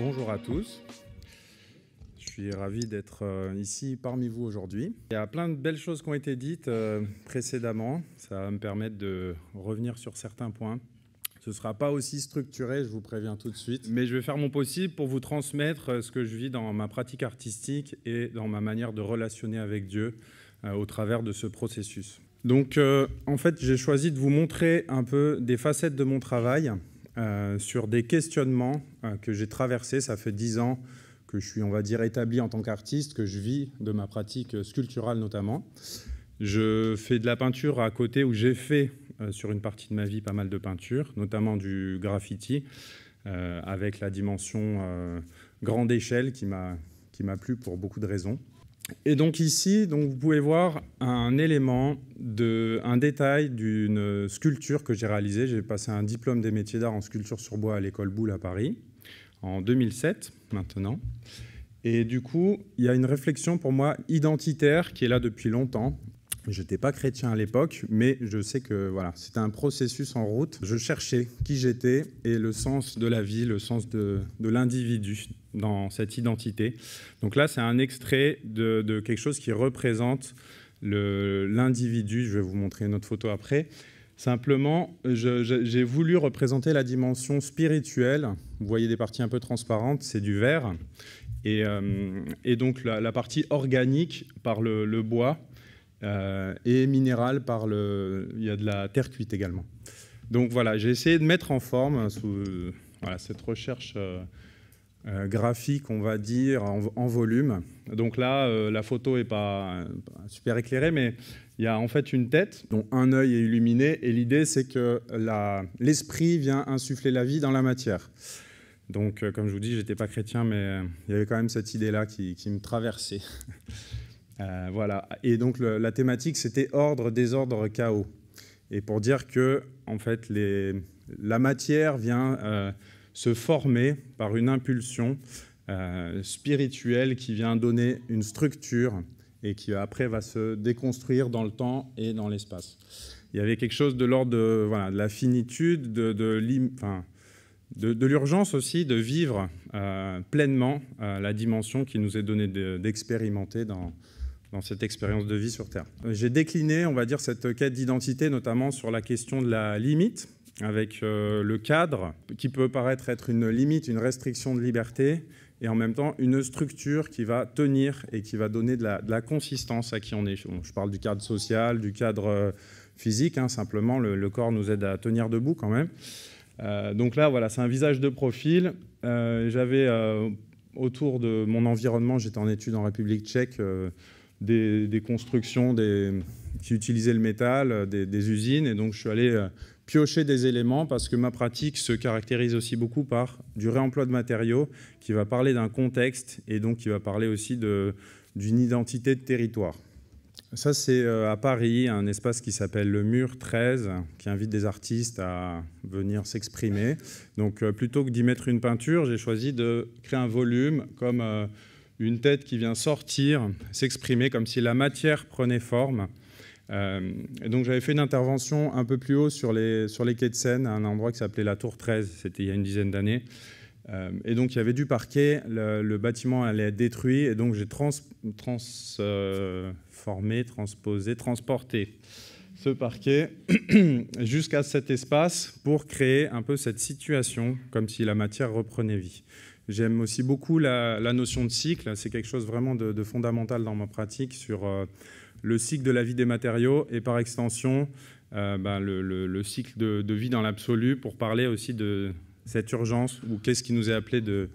Bonjour à tous, je suis ravi d'être ici parmi vous aujourd'hui. Il y a plein de belles choses qui ont été dites précédemment, ça va me permettre de revenir sur certains points. Ce ne sera pas aussi structuré, je vous préviens tout de suite, mais je vais faire mon possible pour vous transmettre ce que je vis dans ma pratique artistique et dans ma manière de relationner avec Dieu au travers de ce processus. Donc en fait, j'ai choisi de vous montrer un peu des facettes de mon travail sur des questionnements que j'ai traversés. Ça fait 10 ans que je suis, on va dire, établi en tant qu'artiste, que je vis de ma pratique sculpturale notamment. Je fais de la peinture à côté, où j'ai fait sur une partie de ma vie pas mal de peinture, notamment du graffiti, avec la dimension grande échelle qui m'a plu pour beaucoup de raisons. Et donc ici, vous pouvez voir un élément, un détail d'une sculpture que j'ai réalisée. J'ai passé un diplôme des métiers d'art en sculpture sur bois à l'école Boulle à Paris, en 2007 maintenant. Et du coup, il y a une réflexion pour moi identitaire qui est là depuis longtemps. Je n'étais pas chrétien à l'époque, mais je sais que voilà, c'était un processus en route. Je cherchais qui j'étais et le sens de la vie, le sens de l'individu dans cette identité. Donc là, c'est un extrait de quelque chose qui représente l'individu. Je vais vous montrer une autre photo après. Simplement, j'ai voulu représenter la dimension spirituelle. Vous voyez des parties un peu transparentes, c'est du verre. Et donc la partie organique par le bois. Et minéral il y a de la terre cuite également. Donc voilà, j'ai essayé de mettre en forme cette recherche graphique, on va dire, en volume. Donc là, la photo n'est pas super éclairée, mais il y a en fait une tête dont un œil est illuminé, et l'idée c'est que l'esprit vient insuffler la vie dans la matière. Donc comme je vous dis, je n'étais pas chrétien, mais il y avait quand même cette idée-là qui me traversait. Voilà. Et donc la thématique, c'était ordre, désordre, chaos. Et pour dire que en fait, la matière vient se former par une impulsion spirituelle qui vient donner une structure et qui après va se déconstruire dans le temps et dans l'espace. Il y avait quelque chose de l'ordre de la finitude, de l'urgence aussi de vivre pleinement la dimension qui nous est donnée d'expérimenter dans cette expérience de vie sur Terre. J'ai décliné, on va dire, cette quête d'identité, notamment sur la question de la limite, avec le cadre, qui peut paraître être une limite, une restriction de liberté, et en même temps une structure qui va tenir et qui va donner de la consistance à qui on est. Je parle du cadre social, du cadre physique, simplement, le corps nous aide à tenir debout quand même. Donc là, voilà, c'est un visage de profil. J'avais, autour de mon environnement, j'étais en études en République tchèque, des constructions qui utilisaient le métal, des usines, et donc je suis allé piocher des éléments parce que ma pratique se caractérise aussi beaucoup par du réemploi de matériaux qui va parler d'un contexte et donc qui va parler aussi d'une identité de territoire. Ça, c'est à Paris, un espace qui s'appelle le Mur 13, qui invite des artistes à venir s'exprimer. Donc plutôt que d'y mettre une peinture, j'ai choisi de créer un volume comme une tête qui vient sortir, s'exprimer comme si la matière prenait forme. Et donc j'avais fait une intervention un peu plus haut sur les quais de Seine, à un endroit qui s'appelait la Tour 13, c'était il y a une dizaine d'années. Et donc il y avait du parquet, le bâtiment allait être détruit, et donc j'ai transporté ce parquet jusqu'à cet espace pour créer un peu cette situation, comme si la matière reprenait vie. J'aime aussi beaucoup la notion de cycle. C'est quelque chose vraiment de fondamental dans ma pratique sur le cycle de la vie des matériaux et par extension le cycle de vie dans l'absolu, pour parler aussi de cette urgence ou qu'est-ce qui nous est appelé de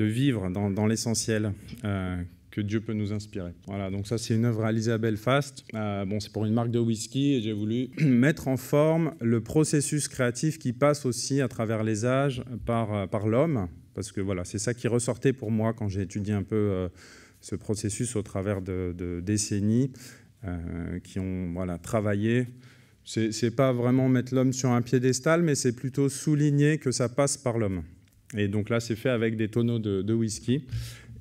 vivre dans l'essentiel que Dieu peut nous inspirer. Voilà, donc ça c'est une œuvre réalisée à Belfast. C'est pour une marque de whisky et j'ai voulu mettre en forme le processus créatif qui passe aussi à travers les âges par l'homme, parce que voilà, c'est ça qui ressortait pour moi quand j'ai étudié un peu ce processus au travers de décennies qui ont travaillé. C'est pas vraiment mettre l'homme sur un piédestal, mais c'est plutôt souligner que ça passe par l'homme. Et donc là, c'est fait avec des tonneaux de whisky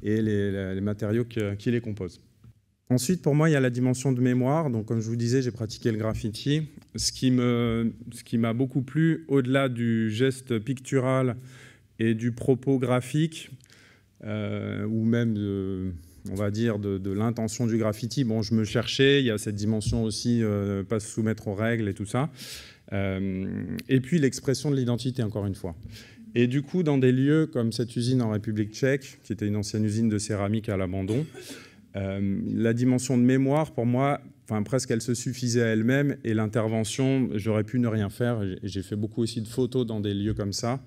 et les matériaux qui les composent. Ensuite, pour moi, il y a la dimension de mémoire. Donc, comme je vous disais, j'ai pratiqué le graffiti. Ce qui m'a beaucoup plu, au-delà du geste pictural et du propos graphique, ou même, on va dire, de l'intention du graffiti. Bon, je me cherchais, il y a cette dimension aussi, pas se soumettre aux règles et tout ça. Et puis l'expression de l'identité, encore une fois. Et du coup, dans des lieux comme cette usine en République tchèque, qui était une ancienne usine de céramique à l'abandon, la dimension de mémoire, pour moi, enfin, presque elle se suffisait à elle-même, et l'intervention, j'aurais pu ne rien faire. Et j'ai fait beaucoup aussi de photos dans des lieux comme ça,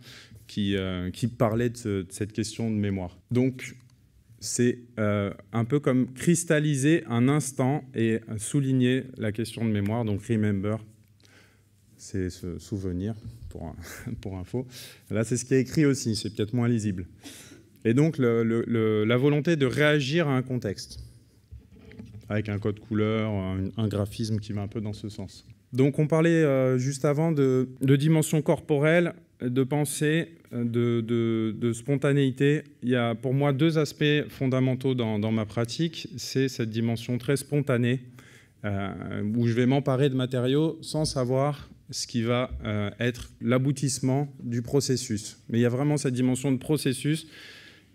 qui parlaient de cette question de mémoire. Donc, c'est un peu comme cristalliser un instant et souligner la question de mémoire, donc remember, c'est se souvenir, pour info. Là, c'est ce qui est écrit aussi, c'est peut-être moins lisible. Et donc, la volonté de réagir à un contexte, avec un code couleur, un graphisme qui va un peu dans ce sens. Donc, on parlait juste avant de dimension corporelle, de pensée, de spontanéité. Il y a pour moi deux aspects fondamentaux dans ma pratique. C'est cette dimension très spontanée, où je vais m'emparer de matériaux sans savoir ce qui va être l'aboutissement du processus. Mais il y a vraiment cette dimension de processus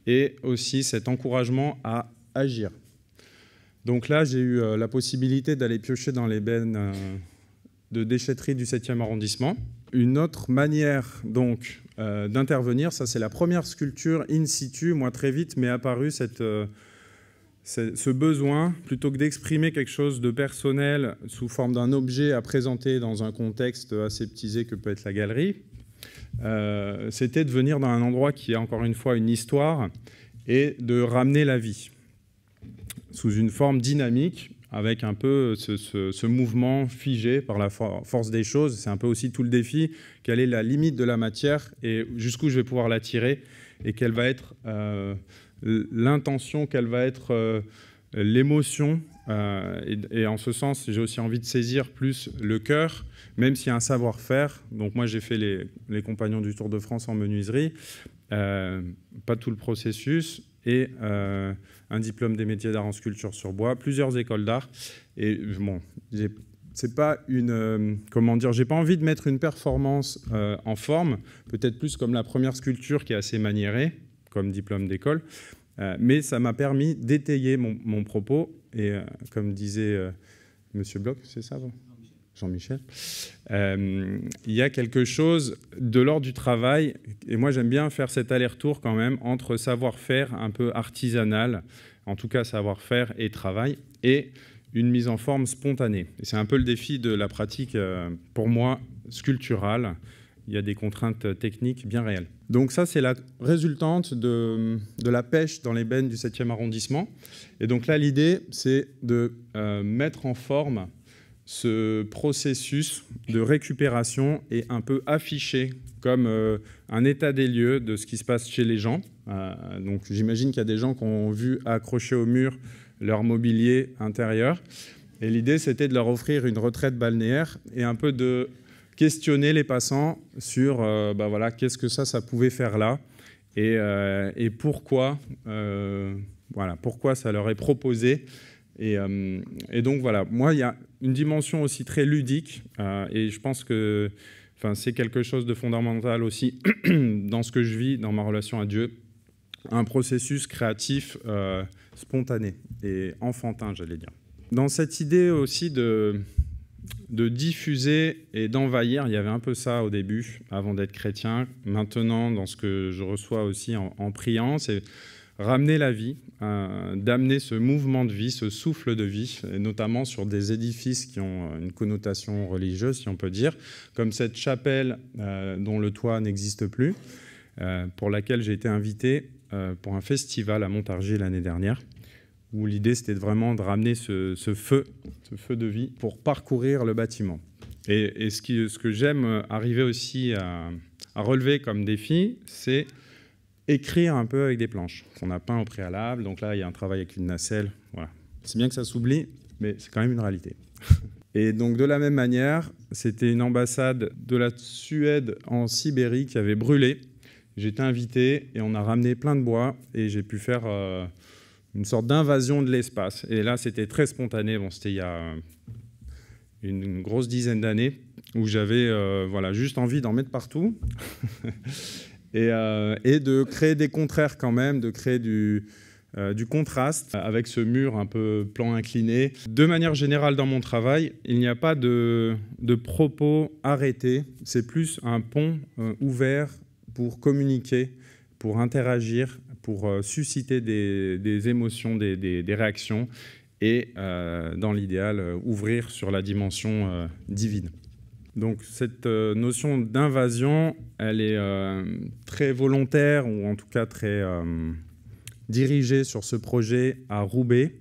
et aussi cet encouragement à agir. Donc là, j'ai eu la possibilité d'aller piocher dans les bennes de déchetterie du 7e arrondissement. Une autre manière donc d'intervenir, ça c'est la première sculpture in situ, moi très vite m'est apparu ce besoin, plutôt que d'exprimer quelque chose de personnel sous forme d'un objet à présenter dans un contexte aseptisé que peut être la galerie, c'était de venir dans un endroit qui a encore une fois une histoire et de ramener la vie sous une forme dynamique, avec un peu ce mouvement figé par la force des choses. C'est un peu aussi tout le défi, quelle est la limite de la matière et jusqu'où je vais pouvoir la tirer, et quelle va être l'intention, quelle va être l'émotion. Et en ce sens, j'ai aussi envie de saisir plus le cœur, même s'il y a un savoir-faire. Donc moi, j'ai fait les Compagnons du Tour de France en menuiserie, pas tout le processus, et un diplôme des métiers d'art en sculpture sur bois, plusieurs écoles d'art. Et bon, c'est pas une... comment dire, j'ai pas envie de mettre une performance en forme, peut-être plus comme la première sculpture qui est assez maniérée, comme diplôme d'école, mais ça m'a permis d'étayer mon propos. Et comme disait Monsieur Bloch, c'est ça, Jean-Michel, il y a quelque chose de l'ordre du travail, et moi j'aime bien faire cet aller-retour quand même entre savoir-faire un peu artisanal, en tout cas savoir-faire et travail, et une mise en forme spontanée. Et c'est un peu le défi de la pratique, pour moi, sculpturale. Il y a des contraintes techniques bien réelles. Donc ça, c'est la résultante de la pêche dans les bennes du 7e arrondissement. Et donc là, l'idée, c'est de mettre en forme ce processus de récupération et un peu affiché comme un état des lieux de ce qui se passe chez les gens. Donc j'imagine qu'il y a des gens qui ont vu accrocher au mur leur mobilier intérieur. Et l'idée, c'était de leur offrir une retraite balnéaire et un peu de questionner les passants sur voilà, qu'est-ce que ça pouvait faire là et pourquoi, voilà, pourquoi ça leur est proposé. Et donc voilà, moi, il y a une dimension aussi très ludique et je pense que c'est quelque chose de fondamental aussi dans ce que je vis, dans ma relation à Dieu, un processus créatif spontané et enfantin, j'allais dire. Dans cette idée aussi de diffuser et d'envahir, il y avait un peu ça au début, avant d'être chrétien. Maintenant, dans ce que je reçois aussi en priant, c'est ramener la vie, d'amener ce mouvement de vie, ce souffle de vie, et notamment sur des édifices qui ont une connotation religieuse, si on peut dire, comme cette chapelle dont le toit n'existe plus, pour laquelle j'ai été invité pour un festival à Montargis l'année dernière, où l'idée c'était vraiment de ramener ce feu de vie pour parcourir le bâtiment. Et ce que j'aime arriver aussi à relever comme défi, c'est écrire un peu avec des planches qu'on a peint au préalable. Donc là, il y a un travail avec une nacelle. Voilà. C'est bien que ça s'oublie, mais c'est quand même une réalité. Et donc de la même manière, c'était une ambassade de la Suède en Sibérie qui avait brûlé. J'étais invité et on a ramené plein de bois et j'ai pu faire une sorte d'invasion de l'espace. Et là, c'était très spontané. Bon, c'était il y a une grosse dizaine d'années où j'avais voilà, juste envie d'en mettre partout. et de créer des contraires quand même, de créer du contraste avec ce mur un peu plan incliné. De manière générale dans mon travail, il n'y a pas de propos arrêtés, c'est plus un pont ouvert pour communiquer, pour interagir, pour susciter des émotions, des réactions et dans l'idéal ouvrir sur la dimension divine. Donc cette notion d'invasion, elle est très volontaire ou en tout cas très dirigée sur ce projet à Roubaix,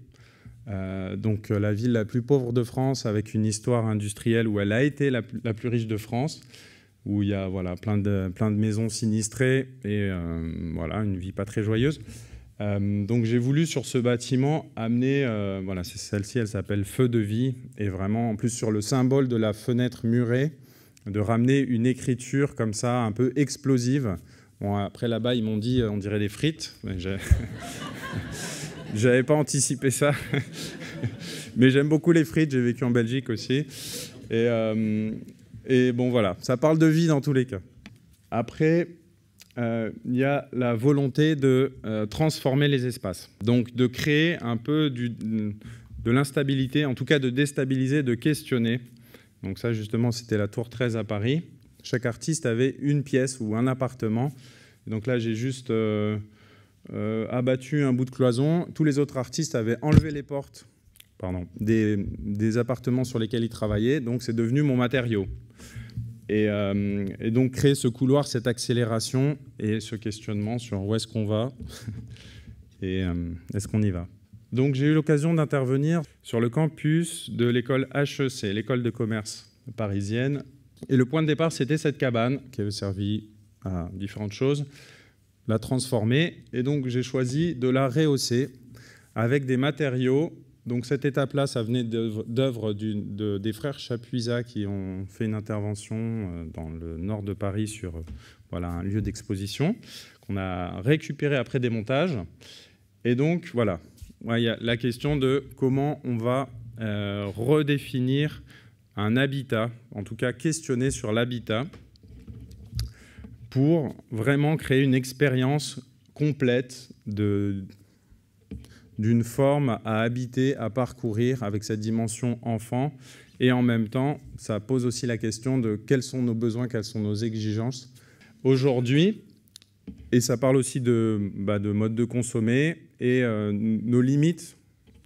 donc la ville la plus pauvre de France avec une histoire industrielle où elle a été la plus riche de France, où il y a voilà, plein de maisons sinistrées et voilà, une vie pas très joyeuse. Donc j'ai voulu sur ce bâtiment amener, voilà, c'est celle-ci, elle s'appelle Feu de vie, et vraiment en plus sur le symbole de la fenêtre murée, de ramener une écriture comme ça un peu explosive. Bon, après là-bas ils m'ont dit on dirait des frites, j'avais pas anticipé ça, mais j'aime beaucoup les frites, j'ai vécu en Belgique aussi, et bon voilà, ça parle de vie dans tous les cas. Après, il y a la volonté de transformer les espaces, donc de créer un peu de l'instabilité, en tout cas de déstabiliser, de questionner. Donc ça justement c'était la tour 13 à Paris. Chaque artiste avait une pièce ou un appartement. Donc là j'ai juste abattu un bout de cloison. Tous les autres artistes avaient enlevé les portes des appartements sur lesquels ils travaillaient, donc c'est devenu mon matériau. Et donc créer ce couloir, cette accélération et ce questionnement sur où est-ce qu'on va et est-ce qu'on y va. Donc j'ai eu l'occasion d'intervenir sur le campus de l'école HEC, l'école de commerce parisienne. Et le point de départ, c'était cette cabane qui avait servi à différentes choses, la transformer. Et donc j'ai choisi de la rehausser avec des matériaux. Donc cette étape-là, ça venait d'œuvres des frères Chapuisat qui ont fait une intervention dans le nord de Paris sur voilà, un lieu d'exposition qu'on a récupéré après démontage. Et donc voilà, il y a la question de comment on va redéfinir un habitat, en tout cas questionner sur l'habitat pour vraiment créer une expérience complète d'une forme à habiter, à parcourir avec cette dimension enfant. Et en même temps, ça pose aussi la question de quels sont nos besoins, quelles sont nos exigences aujourd'hui. Et ça parle aussi de mode de consommer et nos limites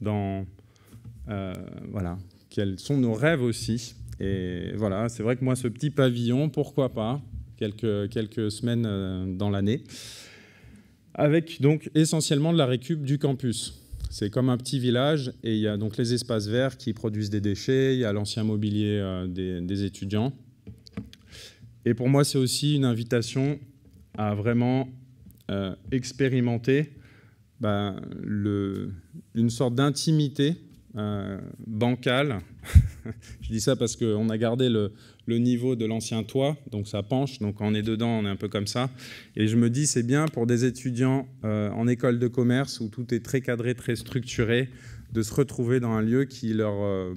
dans... voilà, quels sont nos rêves aussi. Et voilà, c'est vrai que moi, ce petit pavillon, pourquoi pas, quelques semaines dans l'année, avec donc essentiellement de la récup du campus. C'est comme un petit village et il y a donc les espaces verts qui produisent des déchets, il y a l'ancien mobilier des étudiants. Et pour moi, c'est aussi une invitation à vraiment expérimenter une sorte d'intimité bancale. Je dis ça parce qu'on a gardé le niveau de l'ancien toit, donc ça penche, donc quand on est dedans, on est un peu comme ça. Et je me dis, c'est bien pour des étudiants en école de commerce où tout est très cadré, très structuré, de se retrouver dans un lieu qui leur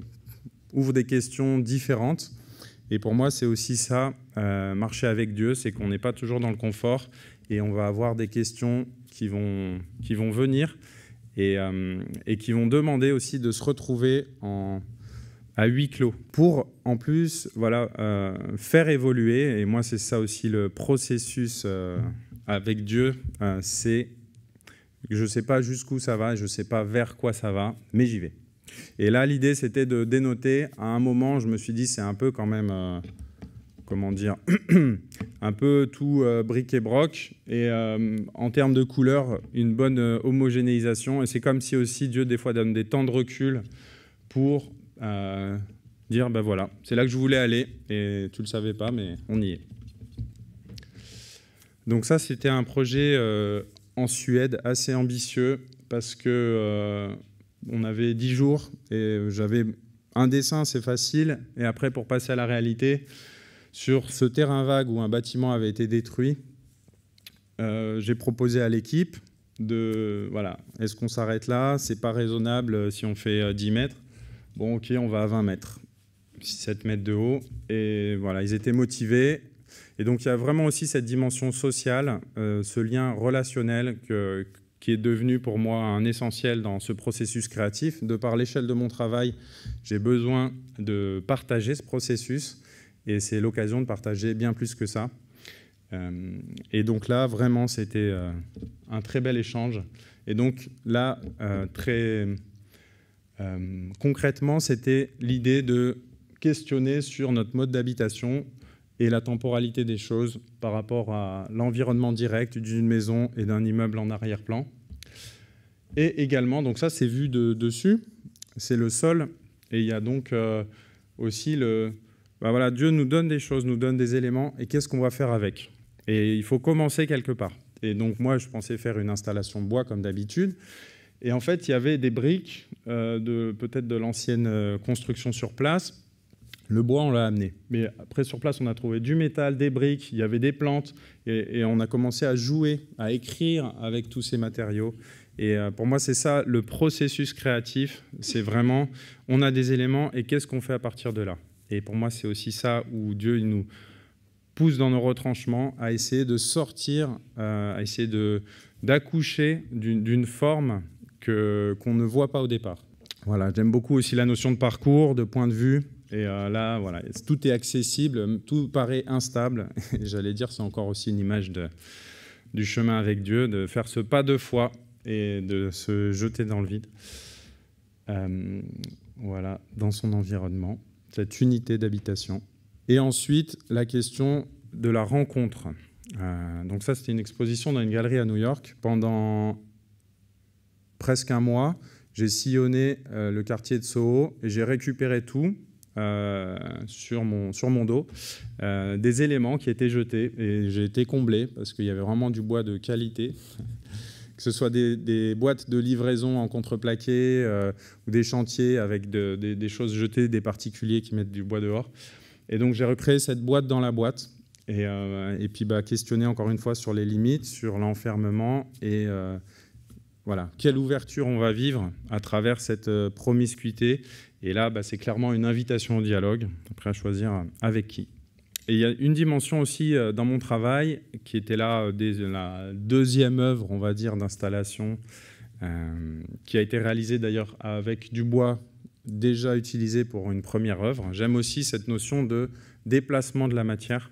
ouvre des questions différentes. Et pour moi, c'est aussi ça, marcher avec Dieu, c'est qu'on n'est pas toujours dans le confort et on va avoir des questions qui vont venir et qui vont demander aussi de se retrouver à huis clos pour, en plus, voilà, faire évoluer. Et moi, c'est ça aussi le processus avec Dieu, c'est je ne sais pas jusqu'où ça va, je ne sais pas vers quoi ça va, mais j'y vais. Et là, l'idée, c'était de dénoter. À un moment, je me suis dit, c'est un peu quand même, comment dire, un peu tout bric-et-broc. Et en termes de couleurs, une bonne homogénéisation. Et c'est comme si aussi Dieu, des fois, donne des temps de recul pour dire, ben voilà, c'est là que je voulais aller. Et tu ne le savais pas, mais on y est. Donc ça, c'était un projet en Suède assez ambitieux parce que on avait 10 jours et j'avais un dessin, c'est facile. Et après, pour passer à la réalité, sur ce terrain vague où un bâtiment avait été détruit, j'ai proposé à l'équipe de, voilà, est-ce qu'on s'arrête là? C'est pas raisonnable si on fait 10 mètres. Bon, ok, on va à 20 mètres, 7 mètres de haut. Et voilà, ils étaient motivés. Et donc, il y a vraiment aussi cette dimension sociale, ce lien relationnel qui est devenu pour moi un essentiel dans ce processus créatif. De par l'échelle de mon travail, j'ai besoin de partager ce processus et c'est l'occasion de partager bien plus que ça. Et donc là, vraiment, c'était un très bel échange. Et donc là, très concrètement, c'était l'idée de questionner sur notre mode d'habitation et la temporalité des choses par rapport à l'environnement direct d'une maison et d'un immeuble en arrière-plan. Et également, donc ça c'est vu de dessus, c'est le sol, et il y a donc aussi voilà, Dieu nous donne des choses, nous donne des éléments, et qu'est-ce qu'on va faire avec? Et il faut commencer quelque part. Et donc moi, je pensais faire une installation de bois comme d'habitude, et en fait, il y avait des briques, peut-être de l'ancienne construction sur place. Le bois, on l'a amené. Mais après, sur place, on a trouvé du métal, des briques, il y avait des plantes. Et on a commencé à jouer, à écrire avec tous ces matériaux. Et pour moi, c'est ça, le processus créatif. C'est vraiment, on a des éléments et qu'est-ce qu'on fait à partir de là? Et pour moi, c'est aussi ça où Dieu il nous pousse dans nos retranchements à essayer de sortir, à essayer d'accoucher d'une forme qu'on ne voit pas au départ. Voilà, j'aime beaucoup aussi la notion de parcours, de point de vue. Et là, voilà, tout est accessible, tout paraît instable. J'allais dire, c'est encore aussi une image du chemin avec Dieu, de faire ce pas de foi et de se jeter dans le vide. Voilà, dans son environnement, cette unité d'habitation. Et ensuite, la question de la rencontre. Donc ça, c'était une exposition dans une galerie à New York. Pendant presque un mois, j'ai sillonné le quartier de Soho et j'ai récupéré tout. Sur mon dos, des éléments qui étaient jetés et j'ai été comblé parce qu'il y avait vraiment du bois de qualité, que ce soit des boîtes de livraison en contreplaqué ou des chantiers avec des choses jetées, des particuliers qui mettent du bois dehors. Et donc j'ai recréé cette boîte dans la boîte et puis questionner encore une fois sur les limites, sur l'enfermement et voilà, quelle ouverture on va vivre à travers cette promiscuité. Et là, c'est clairement une invitation au dialogue, après à choisir avec qui. Et il y a une dimension aussi dans mon travail, qui était là dès la deuxième œuvre, on va dire, d'installation, qui a été réalisée d'ailleurs avec du bois déjà utilisé pour une première œuvre. J'aime aussi cette notion de déplacement de la matière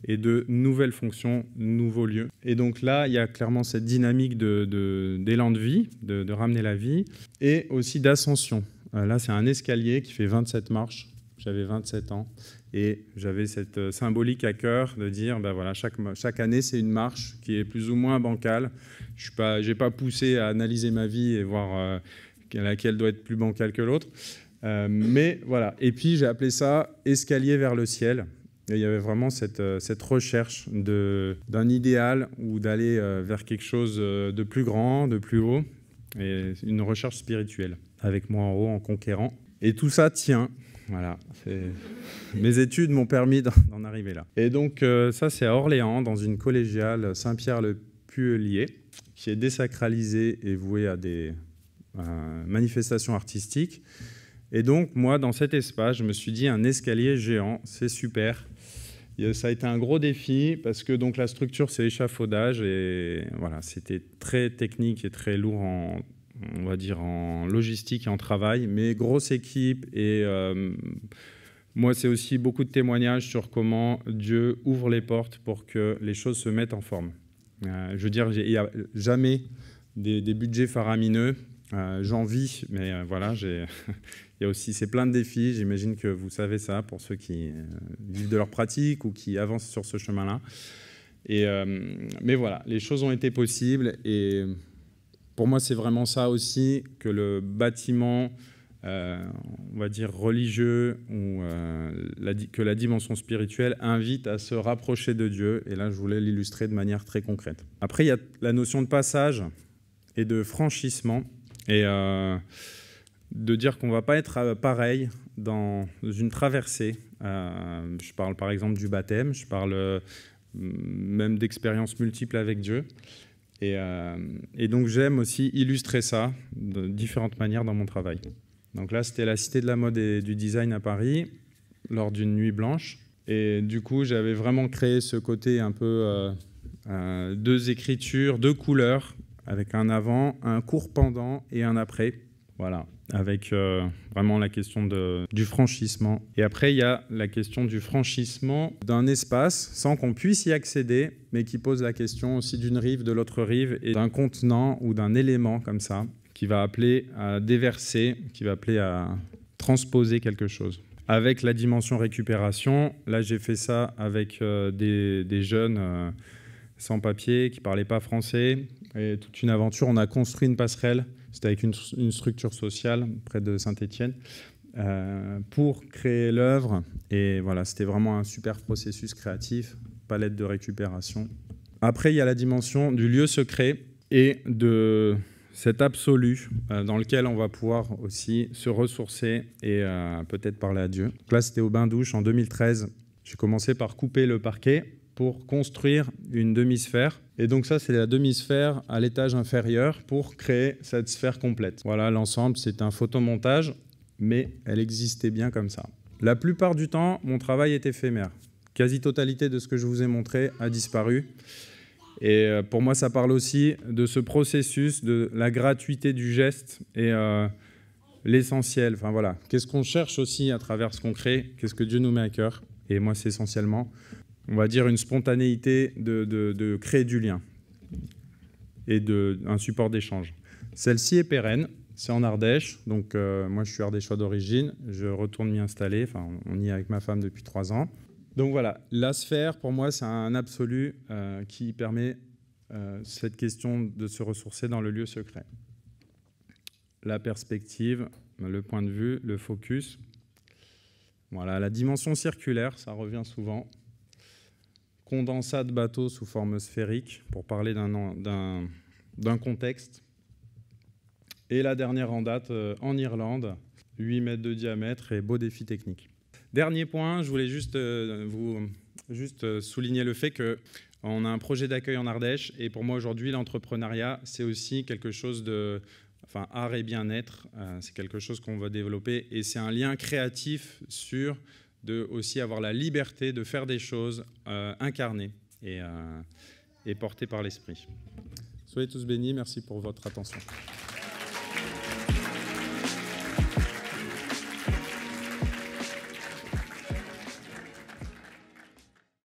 et de nouvelles fonctions, nouveaux lieux. Et donc là, il y a clairement cette dynamique d'élan de vie, de ramener la vie, et aussi d'ascension. Là, c'est un escalier qui fait 27 marches. J'avais 27 ans et j'avais cette symbolique à cœur de dire, voilà, chaque année, c'est une marche qui est plus ou moins bancale. Je n'ai pas poussé à analyser ma vie et voir laquelle doit être plus bancale que l'autre. Mais voilà. Et puis, j'ai appelé ça « escalier vers le ciel ». Et il y avait vraiment cette recherche d'un idéal ou d'aller vers quelque chose de plus grand, de plus haut, et une recherche spirituelle, avec moi en haut, en conquérant. Et tout ça tient. Voilà. Mes études m'ont permis d'en arriver là. Et donc, ça, c'est à Orléans, dans une collégiale Saint-Pierre-le-Puelier, qui est désacralisée et vouée à des manifestations artistiques. Et donc, moi, dans cet espace, je me suis dit, un escalier géant, c'est super. Ça a été un gros défi parce que donc, la structure, c'est l'échafaudage. Et voilà, c'était très technique et très lourd on va dire en logistique et en travail, mais grosse équipe. Et moi, c'est aussi beaucoup de témoignages sur comment Dieu ouvre les portes pour que les choses se mettent en forme. Je veux dire, il n'y a jamais des budgets faramineux. J'en vis, mais voilà, il y a aussi, c'est plein de défis. J'imagine que vous savez ça pour ceux qui vivent de leur pratique ou qui avancent sur ce chemin-là. Mais voilà, les choses ont été possibles et pour moi, c'est vraiment ça aussi que le bâtiment, on va dire religieux, ou que la dimension spirituelle invite à se rapprocher de Dieu. Et là, je voulais l'illustrer de manière très concrète. Après, il y a la notion de passage et de franchissement. Et de dire qu'on ne va pas être pareil dans une traversée. Je parle par exemple du baptême, je parle même d'expériences multiples avec Dieu. Et donc j'aime aussi illustrer ça de différentes manières dans mon travail. Donc là, c'était la Cité de la mode et du design à Paris, lors d'une nuit blanche. Et du coup, j'avais vraiment créé ce côté un peu 2 écritures, 2 couleurs, avec un avant, un court pendant et un après. Voilà, avec vraiment la question du franchissement. Et après, il y a la question du franchissement d'un espace sans qu'on puisse y accéder, mais qui pose la question aussi d'une rive, de l'autre rive, et d'un contenant ou d'un élément comme ça, qui va appeler à déverser, qui va appeler à transposer quelque chose. Avec la dimension récupération, là j'ai fait ça avec des jeunes sans papier, qui ne parlaient pas français, et toute une aventure. On a construit une passerelle, c'était avec une structure sociale près de Saint-Étienne, pour créer l'œuvre. Et voilà, c'était vraiment un super processus créatif, palette de récupération. Après, il y a la dimension du lieu secret et de cet absolu dans lequel on va pouvoir aussi se ressourcer et peut-être parler à Dieu. Donc là, c'était au bain-douche en 2013. J'ai commencé par couper le parquet pour construire une demi-sphère. Et donc ça, c'est la demi-sphère à l'étage inférieur pour créer cette sphère complète. Voilà, l'ensemble, c'est un photomontage, mais elle existait bien comme ça. La plupart du temps, mon travail est éphémère. Quasi-totalité de ce que je vous ai montré a disparu. Et pour moi, ça parle aussi de ce processus, de la gratuité du geste et l'essentiel. Enfin voilà, qu'est-ce qu'on cherche aussi à travers ce qu'on crée? Qu'est-ce que Dieu nous met à cœur? Et moi, c'est essentiellement, on va dire, une spontanéité de créer du lien et un support d'échange. Celle-ci est pérenne, c'est en Ardèche. Donc moi, je suis ardéchois d'origine. Je retourne m'y installer. Enfin, on y est avec ma femme depuis 3 ans. Donc voilà, la sphère, pour moi, c'est un absolu qui permet cette question de se ressourcer dans le lieu secret. La perspective, le point de vue, le focus. Voilà, la dimension circulaire, ça revient souvent. Condensat de bateau sous forme sphérique, pour parler d'un contexte. Et la dernière en date, en Irlande, 8 mètres de diamètre et beau défi technique. Dernier point, je voulais juste souligner le fait qu'on a un projet d'accueil en Ardèche. Et pour moi, aujourd'hui, l'entrepreneuriat, c'est aussi quelque chose de... Enfin, art et bien-être, c'est quelque chose qu'on va développer. Et c'est un lien créatif sur de aussi avoir la liberté de faire des choses incarnées et portées par l'esprit. Soyez tous bénis. Merci pour votre attention.